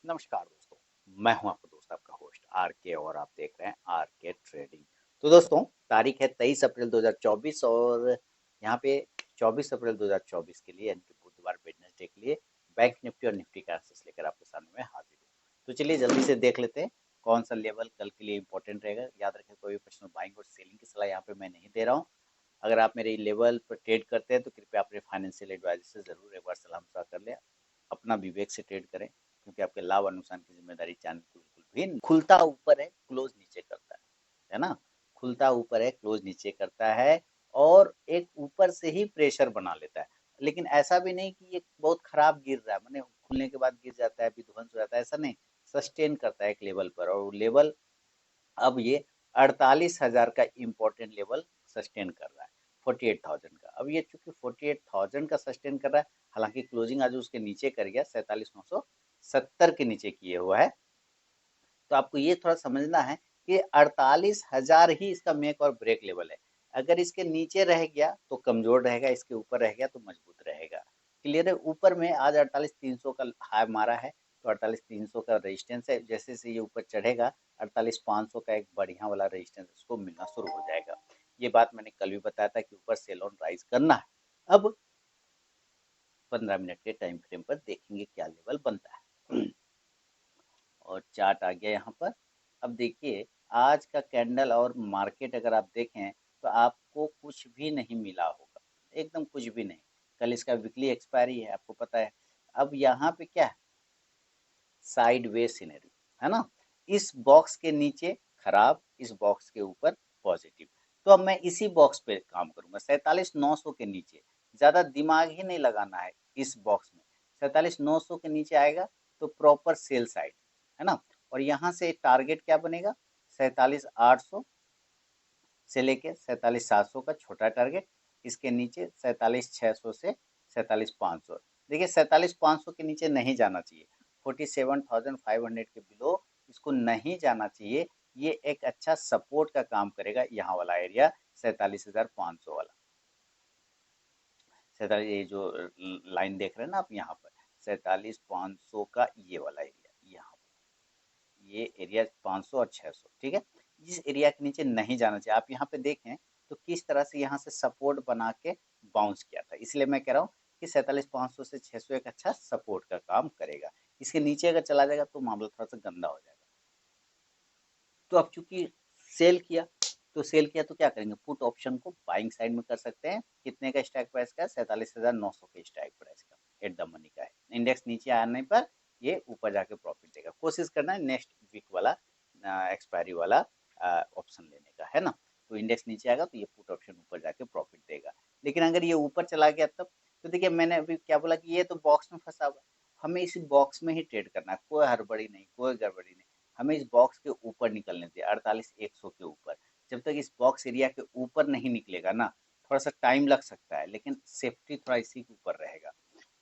नमस्कार दोस्तों, मैं हूं आपका दोस्त आपका होस्ट आर के और आप देख रहे हैं आर के ट्रेडिंग। तो दोस्तों, तारीख है 23 अप्रैल 2024 और यहाँ पे 24 अप्रैल 2024 के लिए यानी कि बुधवार वेडनेसडे के लिए बैंक निफ्टी और निफ्टी का एनालिसिस लेकर आपके सामने में हाजिर हूँ। तो चलिए जल्दी से देख लेते हैं कौन सा लेवल कल के लिए इंपॉर्टेंट रहेगा। याद रखें, कोई भी पर्सनल बाइंग और सेलिंग की सलाह यहाँ पे मैं नहीं दे रहा हूँ। अगर आप मेरे लेवल पर ट्रेड करते हैं तो कृपया अपने फाइनेंशियल एडवाइजर से जरूर एक बार सलाह मशवरा कर लें। अपना विवेक से ट्रेड करें, क्योंकि आपके लाभ और नुकसान की जिम्मेदारी चांद की बिल्कुल भी नहीं। खुलता ऊपर है, क्लोज नीचे करता है ना। खुलता ऊपर है, क्लोज नीचे करता है और एक ऊपर से ही प्रेशर बना लेता है। लेकिन ऐसा भी नहीं कि ये बहुत खराब गिर रहा है, मैंने खुलने के बाद गिर जाता है, विध्वंस हो जाता है, ऐसा नहीं। सस्टेन करता है एक लेवल पर और लेवल अब ये 48,000 का इम्पोर्टेंट लेवल सस्टेन कर रहा है, 48,000 का। अब ये चूंकि 48,000 का सस्टेन कर रहा है, हालांकि क्लोजिंग आज उसके नीचे कर गया, 47,970 के नीचे किए हुआ है। तो आपको ये थोड़ा समझना है कि 48,000 ही इसका मेक और ब्रेक लेवल है। अगर इसके नीचे रह गया तो कमजोर रहेगा, इसके ऊपर रह गया तो मजबूत रहेगा। क्लियर है। ऊपर में आज 48,300 का हाई मारा है, तो 48,300 का रेजिस्टेंस है। जैसे जैसे ये ऊपर चढ़ेगा 48,500 का एक बढ़िया वाला रेजिस्टेंस इसको मिलना शुरू हो जाएगा। ये बात मैंने कल भी बताया था कि ऊपर सेल ऑन राइज करना है। अब 15 मिनट के टाइम फ्रेम पर देखेंगे क्या लेवल बनता है। और चार्ट आ गया यहाँ पर। अब देखिए, आज का कैंडल और मार्केट अगर आप देखें तो आपको कुछ भी नहीं मिला होगा, एकदम कुछ भी नहीं। कल इसका वीकली एक्सपायरी है, आपको पता है। अब यहाँ पे क्या है, साइड वे सिनेरियो है ना। इस बॉक्स के नीचे खराब, इस बॉक्स के ऊपर पॉजिटिव। तो अब मैं इसी बॉक्स पे काम करूंगा, 47,900 के नीचे। ज्यादा दिमाग ही नहीं लगाना है इस बॉक्स में। 47,900 के नीचे आएगा तो प्रॉपर सेल साइड है ना। और यहाँ से टारगेट क्या बनेगा, 47,800 से लेके 47,700 का छोटा टारगेट। इसके नीचे 47,600 से 47,500। देखिए 47,500 के नीचे नहीं जाना चाहिए, 47,500 के बिलो इसको नहीं जाना चाहिए। ये एक अच्छा सपोर्ट का काम करेगा, यहाँ वाला एरिया 47,500 वाला। 47, ये जो लाइन देख रहे हैं ना आप यहाँ पर, 47,500 का ये वाला एरिया, यहाँ ये एरिया 500 और 600, ठीक है। इस एरिया के नीचे नहीं जाना चाहिए। आप यहाँ पे देखें तो किस तरह से यहाँ से सपोर्ट बना के बाउंस किया था, इसलिए मैं कह रहा हूँ कि 47,500 से 600 एक अच्छा सपोर्ट का काम करेगा। इसके नीचे अगर चला जाएगा तो मामला थोड़ा सा गंदा हो जाएगा। तो अब चूंकि सेल किया, तो सेल किया तो क्या करेंगे, पुट ऑप्शन को बाइंग साइड में कर सकते हैं। कितने का स्ट्राइक प्राइस का, 47,900 के स्ट्राइक प्राइस का, एट द मनी का है। इंडेक्स नीचे आने पर ये ऊपर जाके प्रॉफिट देगा। कोशिश करना है नेक्स्ट वीक वाला एक्सपायरी वाला ऑप्शन लेने का, है ना। तो इंडेक्स नीचे आएगा तो ये पुट ऑप्शन ऊपर जाके प्रॉफिट देगा। लेकिन अगर ये ऊपर चला गया तब, तो देखिए मैंने अभी क्या बोला कि ये तो बॉक्स में फंसा हुआ है, हमें इसी बॉक्स में ही ट्रेड करना है, कोई हड़बड़ी नहीं, कोई गड़बड़ी नहीं। हमें इस बॉक्स के ऊपर निकलने दिए, 48,100 के ऊपर। जब तक इस बॉक्स एरिया के ऊपर नहीं निकलेगा ना, थोड़ा सा टाइम लग सकता है, लेकिन सेफ्टी थोड़ा इसी के ऊपर रहेगा।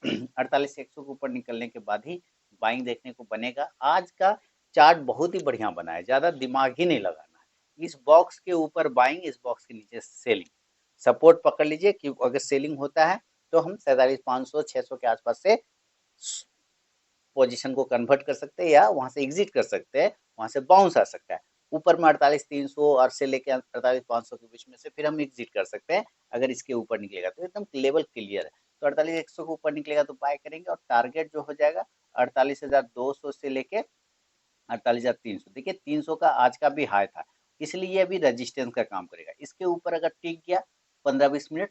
48,100 के ऊपर निकलने के बाद ही बाइंग देखने को बनेगा। आज का चार्ट बहुत ही बढ़िया बना है, ज्यादा दिमाग ही नहीं लगाना है। इस बॉक्स के ऊपर बाइंग, इस बॉक्स के नीचे सेलिंग। सपोर्ट पकड़ लीजिए कि अगर सेलिंग होता है तो हम 47,500 600 के आसपास से पोजीशन को कन्वर्ट कर सकते हैं या वहां से एग्जिट कर सकते हैं, वहां से बाउंस आ सकता है। ऊपर में 48,300 और से लेकर 48,500 के बीच में से फिर हम एग्जिट कर सकते हैं। अगर इसके ऊपर निकलेगा तो एकदम लेवल क्लियर है। तो 48,100 के ऊपर निकलेगा तो बाय करेंगे और टारगेट जो हो जाएगा 48,200 से लेके 48,300। देखिए 300 का आज का भी हाई था, इसलिए ये अभी रेजिस्टेंस का काम करेगा। इसके ऊपर अगर टिक गया 15-20 मिनट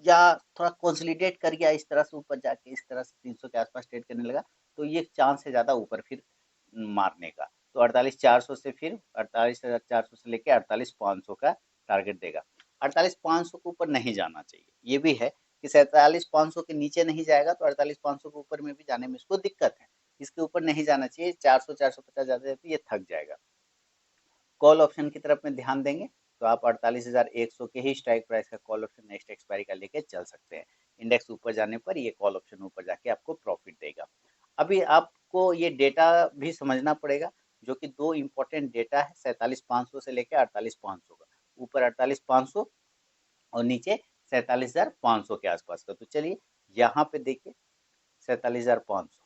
या थोड़ा कंसोलिडेट कर गया इस तरह से ऊपर जाके, इस तरह से 300 के आसपास ट्रेड करने लगा, तो ये चांस है ज्यादा ऊपर फिर मारने का। तो 48,400 से फिर 48,400 से लेके 48,500 का टारगेट देगा। 48,500 के ऊपर नहीं जाना चाहिए, ये भी है कि 47,500 के नीचे नहीं जाएगा तो 48,500 के ऊपर में भी जाने में इसको दिक्कत है। इसके ऊपर नहीं जाना चाहिए, 400 450 जाते जाते ये थक जाएगा। कॉल ऑप्शन की तरफ में ध्यान देंगे तो आप 48,100 के ही स्ट्राइक प्राइस का कॉल ऑप्शन नेक्स्ट एक्सपायरी का लेके चल सकते हैं। इंडेक्स ऊपर जाने पर ये कॉल ऑप्शन ऊपर जाके आपको प्रॉफिट देगा। अभी आपको ये डेटा भी समझना पड़ेगा, जो कि दो इंपॉर्टेंट डेटा है, 47,500 से लेकर 48,500 का। ऊपर 48,500 और नीचे 47,500 के आसपास का। तो चलिए यहाँ पे देखिए 47,500,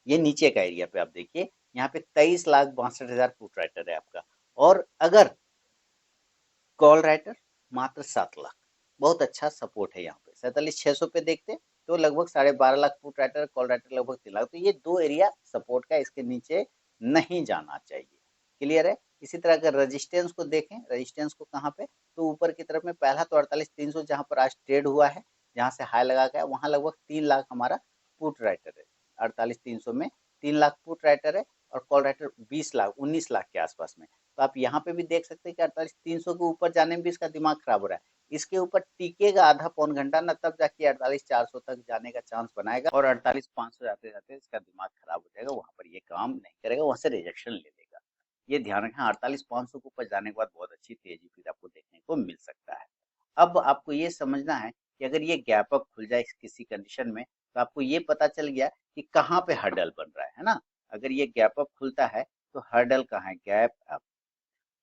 ये नीचे का एरिया पे आप देखिए, यहाँ पे 23,62,000 पुट राइटर है आपका। और अगर कॉल राइटर मात्र 7 लाख, बहुत अच्छा सपोर्ट है यहाँ पे। 47,600 पे देखते तो लगभग 12.5 lakh put writer, call writer लगभग 3 लाख। तो ये दो एरिया सपोर्ट का, इसके नीचे नहीं जाना चाहिए। क्लियर है। इसी तरह अगर रेजिस्टेंस को देखें, रेजिस्टेंस को कहाँ पे, तो ऊपर की तरफ में पहला तो 48,300 जहाँ पर आज ट्रेड हुआ है, जहाँ से हाई लगा गया, वहां लगभग 3 लाख हमारा पुट राइटर है। 48,300 में 3 लाख पुट राइटर है, और कॉल राइटर 20 लाख 19 लाख के आसपास में। तो आप यहाँ पे भी देख सकते हैं कि 48,300 के ऊपर जाने में भी इसका दिमाग खराब हो रहा है। इसके ऊपर टिकेगा आधा पौन घंटा ना, तब जाके 48,400 तक जाने का चांस बनाएगा, और 48,500 जाते जाते इसका दिमाग खराब हो जाएगा, वहां पर ये काम नहीं करेगा, वहां से रिजेक्शन ले लेगा। ये ध्यान रखें, 48,500 के ऊपर जाने के बाद बहुत अच्छी तेजी फिर आपको देखने को मिल सकता है। अब आपको ये समझना है कि अगर ये गैप अप खुल जाए किसी कंडीशन में, तो आपको ये पता चल गया कि कहाँ पे हर्डल बन रहा है ना। अगर ये गैप अप खुलता है तो हर्डल कहाँ है, गैप अप।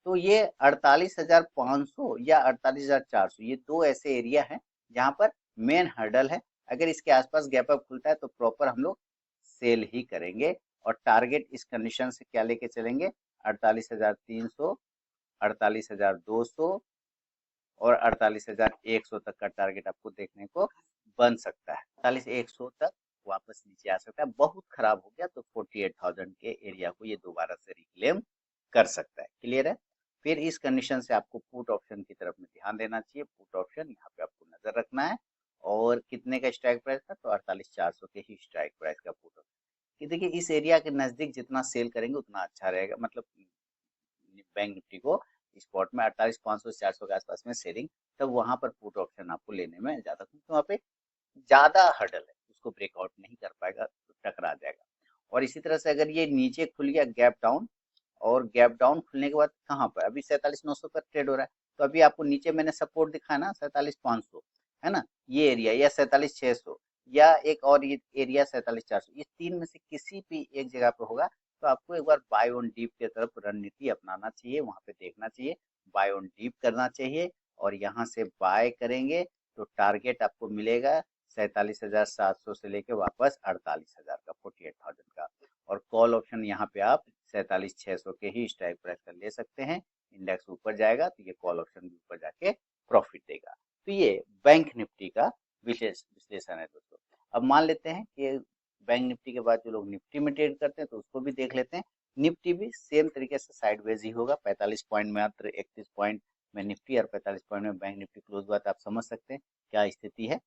तो ये 48,500 या 48,400, ये दो ऐसे एरिया हैं जहां पर मेन हर्डल है। अगर इसके आसपास गैप अप खुलता है तो प्रॉपर हम लोग सेल ही करेंगे, और टारगेट इस कंडीशन से क्या लेके चलेंगे, 48,300, 48,200 और 48,100 तक का टारगेट आपको देखने को बन सकता है। 48,100 तक वापस नीचे आ सकता है। बहुत खराब हो गया तो 48,000 के एरिया को ये दोबारा से रिक्लेम कर सकता है। क्लियर है। फिर इस कंडीशन से आपको पुट ऑप्शन की तरफ में ध्यान देना चाहिए। पुट ऑप्शन यहाँ पे आपको नजर रखना है, और कितने का स्ट्राइक प्राइस था, तो 48,400 के ही स्ट्राइक प्राइस का पुट ऑप्शन। कि देखिए इस एरिया के नजदीक जितना सेल करेंगे उतना अच्छा रहेगा, मतलब बैंक निफ्टी को स्पॉट में 48,500 से 400 के आसपास में सेलिंग, तब वहां पर पुट ऑप्शन आपको लेने में ज्यादा, क्योंकि वहाँ पे ज्यादा हर्डल है, उसको ब्रेकआउट नहीं कर पाएगा तो टकरा जाएगा। और इसी तरह से अगर ये नीचे खुल गया गैप डाउन, और गैप डाउन खुलने के बाद कहाँ पर, अभी 47,900 पर ट्रेड हो रहा है, तो अभी आपको नीचे मैंने सपोर्ट दिखाया ना 47,500, है ना, ये एरिया, या 47,600, या एक और ये एरिया 47,400, ये तीन में से किसी भी एक जगह पे होगा, तो आपको एक बार बाय ऑन डीप की तरफ रणनीति अपनाना चाहिए, वहां पे देखना चाहिए, बाय ऑन डीप करना चाहिए, और यहाँ से बाय करेंगे तो टारगेट आपको मिलेगा 47,700 से लेके वापस 48,000 का, 48,000 का। और कॉल ऑप्शन यहाँ पे आप 47,600 के ही स्ट्राइक प्राइस का ले सकते हैं। इंडेक्स ऊपर जाएगा तो ये कॉल ऑप्शन भी ऊपर जाके प्रॉफिट देगा। तो ये बैंक निफ्टी का विश्लेषण है दोस्तों। अब मान लेते हैं कि बैंक निफ्टी के बाद जो लोग निफ्टी में ट्रेड करते हैं तो उसको भी देख लेते हैं। निफ्टी भी सेम तरीके से साइडवेज ही होगा, 45 पॉइंट में मात्र 31 पॉइंट में निफ्टी और 45 पॉइंट में बैंक निफ्टी क्लोज हुआ, तो आप समझ सकते हैं क्या स्थिति है।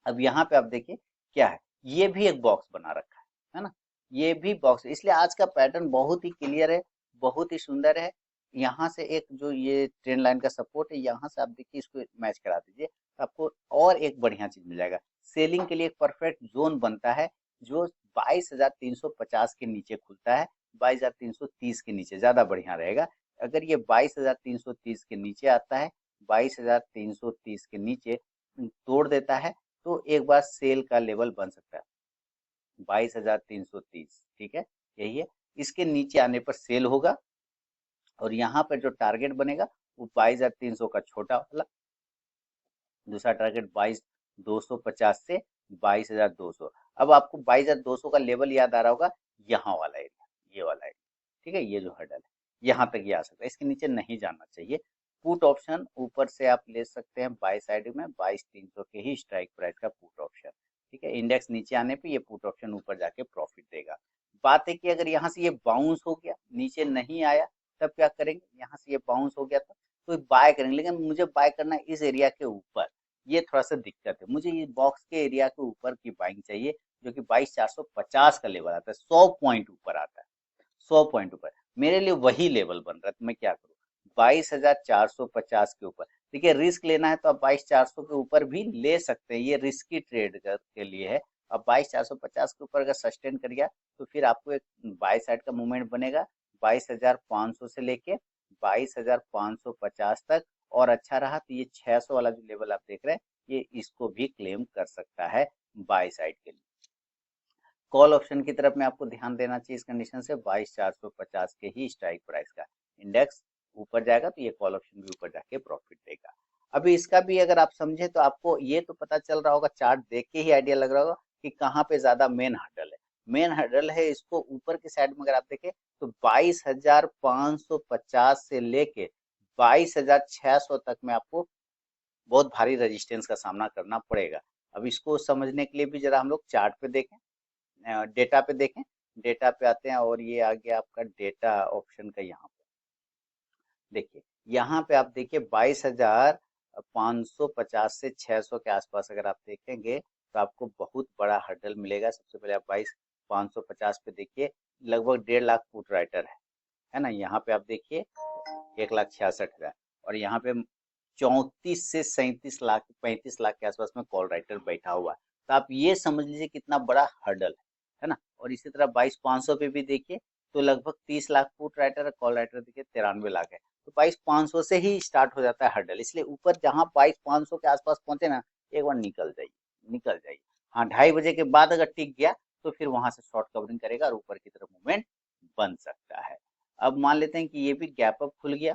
अब यहाँ पे आप देखिए क्या है, ये भी एक बॉक्स बना रखा है ना, ये भी बॉक्स, इसलिए आज का पैटर्न बहुत ही क्लियर है, बहुत ही सुंदर है। यहाँ से एक जो ये ट्रेंड लाइन का सपोर्ट है, यहाँ से आप देखिए इसको मैच करा दीजिए तो आपको और एक बढ़िया चीज मिल जाएगा। सेलिंग के लिए एक परफेक्ट जोन बनता है, जो 22,350 के नीचे खुलता है, 22,330 के नीचे ज्यादा बढ़िया रहेगा। अगर ये 22,330 के नीचे आता है, 22,330 के नीचे तोड़ देता है, तो एक बार सेल का लेवल बन सकता है 22,330, ठीक है, यही है। इसके नीचे आने पर सेल होगा, और यहाँ पर जो टारगेट बनेगा वो 22,300 का छोटा वाला, दूसरा टारगेट 22,250 से 22,200। अब आपको 22,200 का लेवल याद आ रहा होगा, यहाँ वाला एरिया, ये वाला एरिया, ठीक है, ये जो हर्डल है यहाँ तक ये आ सकता है, इसके नीचे नहीं जाना चाहिए। पुट ऑप्शन ऊपर से आप ले सकते हैं बाई साइड में, 22,300 के ही स्ट्राइक प्राइस का पुट ऑप्शन, ठीक है। इंडेक्स नीचे आने पे ये पुट ऑप्शन ऊपर जाके प्रॉफिट देगा। बात है कि अगर यहाँ से ये बाउंस हो गया, नीचे नहीं आया, तब क्या करेंगे, यहाँ से ये बाउंस हो गया तो बाय करेंगे, लेकिन मुझे बाय करना है इस एरिया के ऊपर, ये थोड़ा सा दिक्कत है, मुझे ये बॉक्स के एरिया के ऊपर की बाइंग चाहिए, जो कि 22,450 का लेवल आता है, 100 पॉइंट ऊपर आता है, 100 पॉइंट ऊपर, मेरे लिए वही लेवल बन रहा है, तो मैं क्या करूँ, 22,450 के ऊपर। देखिए रिस्क लेना है तो आप 22,400 के ऊपर भी ले सकते हैं, ये रिस्की ट्रेड के लिए है। अब 22,450 के ऊपर अगर सस्टेन कर गया तो फिर आपको एक बाई साइड का मूवमेंट बनेगा 22,500 से लेके 22,550 तक, और अच्छा रहा तो ये 600 वाला जो लेवल आप देख रहे हैं, ये इसको भी क्लेम कर सकता है बाई साइड के लिए। कॉल ऑप्शन की तरफ में आपको ध्यान देना चाहिए इस कंडीशन से, 22,450 के ही स्ट्राइक प्राइस का, इंडेक्स ऊपर जाएगा तो ये कॉल ऑप्शन भी ऊपर जाके प्रॉफिट देगा। अभी इसका भी अगर आप समझे तो आपको ये तो पता चल रहा होगा, चार्ट देख के ही आइडिया लग रहा होगा कि कहाँ पे ज्यादा मेन हर्डल है। मेन हर्डल है, इसको ऊपर की साइड में अगर आप देखें तो 22,550 से लेके 22,600 तक में आपको बहुत भारी रेजिस्टेंस का सामना करना पड़ेगा। अब इसको समझने के लिए भी जरा हम लोग चार्ट पे देखें, डेटा पे देखें। डेटा पे आते हैं और ये आ गया आपका डेटा ऑप्शन का। यहाँ पे देखिए, यहाँ पे आप देखिए 22,550 से 600 के आसपास अगर आप देखेंगे तो आपको बहुत बड़ा हर्डल मिलेगा। सबसे पहले आप 22,550 पे देखिए, लगभग 1.5 लाख पुट राइटर है ना। यहाँ पे आप देखिए 1,66,000 और यहाँ पे 34 से 37 लाख 35 लाख के आसपास में कॉल राइटर बैठा हुआ है। तो आप ये समझ लीजिए कितना बड़ा हर्डल है ना। और इसी तरह 22,500 पे भी देखिए तो लगभग 30 लाख पुट राइटर है, कॉल राइटर देखिए 93 लाख है। तो 22,500 से ही स्टार्ट हो जाता है हर्डल, इसलिए ऊपर जहाँ 22,500 के आसपास पहुंचे ना, एक बार निकल जाइए, निकल जाइए। हाँ, 2:30 बजे के बाद अगर टिक गया तो फिर वहां से शॉर्ट कवरिंग करेगा और ऊपर की तरफ मूवमेंट बन सकता है। अब मान लेते हैं कि ये भी गैप अप खुल गया,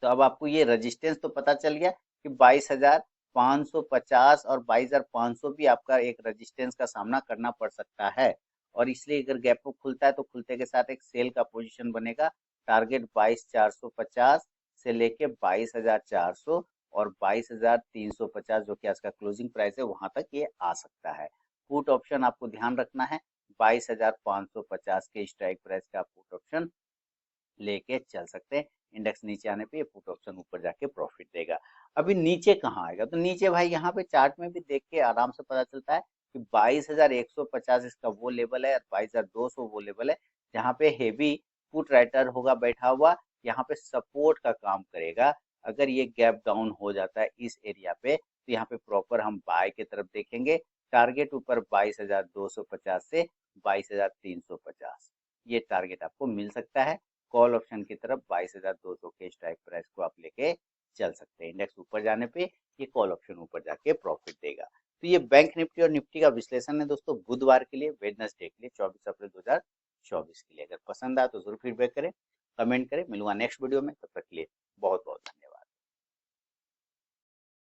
तो अब आपको ये रेजिस्टेंस तो पता चल गया कि 22,550 और 22,500 भी आपका एक रेजिस्टेंस का सामना करना पड़ सकता है। और इसलिए अगर गैप अप खुलता है तो खुलते के साथ एक सेल का पोजीशन बनेगा। टारगेट 22,450 से लेके 22,400 और 22,350 जो कि आज का क्लोजिंग प्राइस है वहां तक ये आ सकता है। पुट ऑप्शन आपको ध्यान रखना है, 22,550 के स्ट्राइक प्राइस का पुट ऑप्शन लेके चल सकते हैं। इंडेक्स नीचे आने पे ये पुट ऑप्शन ऊपर जाके प्रॉफिट देगा। अभी नीचे कहाँ आएगा, तो नीचे भाई यहाँ पे चार्ट में भी देख के आराम से पता चलता है कि 22,150 इसका वो लेवल है और 22,200 वो लेवल है जहाँ पे हेवी पुट राइटर होगा बैठा हुआ, यहाँ पे सपोर्ट का काम करेगा। अगर ये गैप डाउन हो जाता है इस एरिया पे तो यहाँ पे प्रॉपर हम बाय की तरफ देखेंगे। टारगेट ऊपर 22,250 से 22,350 ये टारगेट आपको मिल सकता है। कॉल ऑप्शन की तरफ 22,200 के स्ट्राइक प्राइस को आप लेके चल सकते हैं। इंडेक्स ऊपर जाने पे ये कॉल ऑप्शन ऊपर जाके प्रॉफिट देगा। तो ये बैंक निफ्टी और निफ्टी का विश्लेषण है दोस्तों बुधवार के लिए, वेडनेसडे के लिए 24 अप्रैल 2024 के लिए। अगर पसंद आया तो जरूर फीडबैक करें, कमेंट करें। मिलूंगा नेक्स्ट वीडियो में, तब तक के लिए बहुत बहुत धन्यवाद।